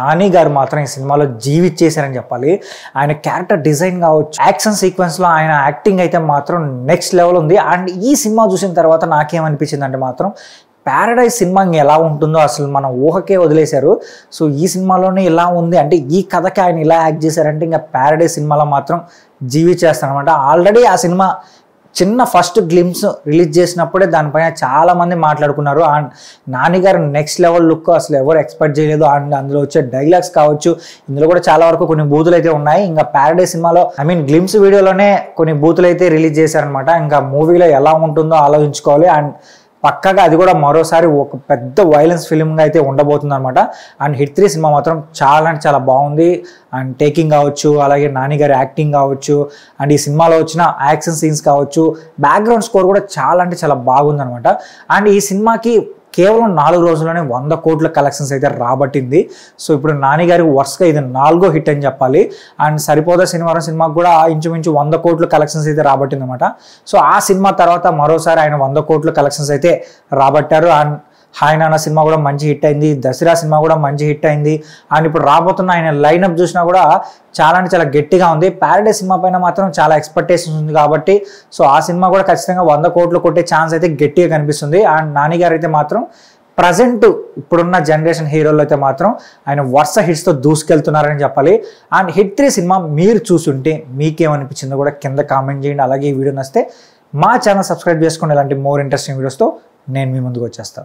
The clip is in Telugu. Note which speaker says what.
Speaker 1: నాని గారు మాత్రం ఈ సినిమాలో జీవిచ్చేశారని చెప్పాలి. ఆయన క్యారెక్టర్ డిజైన్ కావచ్చు, యాక్షన్ సీక్వెన్స్లో ఆయన యాక్టింగ్ అయితే మాత్రం నెక్స్ట్ లెవెల్ ఉంది. అండ్ ఈ సినిమా చూసిన తర్వాత నాకేమనిపించింది అంటే మాత్రం ప్యారడైజ్ సినిమా ఎలా ఉంటుందో అసలు మన ఊహకే వదిలేశారు. సో ఈ సినిమాలోనే ఇలా ఉంది అంటే ఈ కథకి ఆయన ఇలా యాక్ట్ చేశారంటే ఇంకా ప్యారడైజ్ సినిమాలో మాత్రం జీవిచ్చేస్తారనమాట. ఆల్రెడీ ఆ సినిమా చిన్న ఫస్ట్ గ్లిమ్స్ రిలీజ్ చేసినప్పుడే దానిపైన చాలామంది మాట్లాడుకున్నారు. అండ్ నాని గారు నెక్స్ట్ లెవెల్ లుక్ అసలు ఎవరు ఎక్స్పెక్ట్ చేయలేదు. అండ్ అందులో వచ్చే డైలాగ్స్ కావచ్చు, ఇందులో కూడా చాలా వరకు కొన్ని బూతులు అయితే ఉన్నాయి. ఇంకా ప్యారడైజ్ సినిమాలో గ్లిమ్స్ వీడియోలోనే కొన్ని బూతులు అయితే రిలీజ్ చేశారనమాట. ఇంకా మూవీలో ఎలా ఉంటుందో ఆలోచించుకోవాలి. అండ్ పక్కగా అది కూడా మరోసారి ఒక పెద్ద వైలెన్స్ ఫిల్మ్గా అయితే ఉండబోతుంది అనమాట. అండ్ హిట్ 3 సినిమా మాత్రం చాలా అంటే చాలా బాగుంది. అండ్ టేకింగ్ కావచ్చు, అలాగే నాని గారి యాక్టింగ్ కావచ్చు, అండ్ ఈ సినిమాలో వచ్చిన యాక్షన్ సీన్స్ కావచ్చు, బ్యాక్గ్రౌండ్ స్కోర్ కూడా చాలా అంటే చాలా బాగుంది అనమాట. అండ్ ఈ సినిమాకి కేవలం 4 రోజుల్లోనే 100 కోట్ల కలెక్షన్స్ అయితే రాబట్టింది. సో ఇప్పుడు నాని గారికి వరుసగా ఇది 4వ హిట్ అని చెప్పాలి. అండ్ సరిపోదా శనివారం సినిమాకి కూడా ఇంచుమించు 100 కోట్ల కలెక్షన్స్ అయితే రాబట్టింది అనమాట. సో ఆ సినిమా తర్వాత మరోసారి ఆయన 100 కోట్ల కలెక్షన్స్ అయితే రాబట్టారు. అండ్ హాయ్ నాన్న సినిమా కూడా మంచి హిట్ అయింది, దసరా సినిమా కూడా మంచి హిట్ అయింది. అండ్ ఇప్పుడు రాబోతున్న ఆయన లైనప్ చూసినా కూడా చాలా అంటే చాలా గట్టిగా ఉంది. ప్యారడైజ్ సినిమా పైన మాత్రం చాలా ఎక్స్పెక్టేషన్స్ ఉంది కాబట్టి సో ఆ సినిమా కూడా ఖచ్చితంగా 100 కోట్లు కొట్టే ఛాన్స్ అయితే గట్టిగా కనిపిస్తుంది. అండ్ నాని గారు అయితే మాత్రం ప్రజెంట్ ఇప్పుడున్న జనరేషన్ హీరోలు అయితే మాత్రం ఆయన వరుస హిట్స్తో దూసుకెళ్తున్నారని చెప్పాలి. అండ్ హిట్ 3 సినిమా మీరు చూసుంటే మీకేమనిపించిందో కూడా కింద కామెంట్ చేయండి. అలాగే ఈ వీడియో నచ్చితే మా ఛానల్ సబ్స్క్రైబ్ చేసుకోండి. ఇలాంటి మోర్ ఇంట్రెస్టింగ్ వీడియోస్తో నేను మీ ముందుకు వచ్చేస్తాను.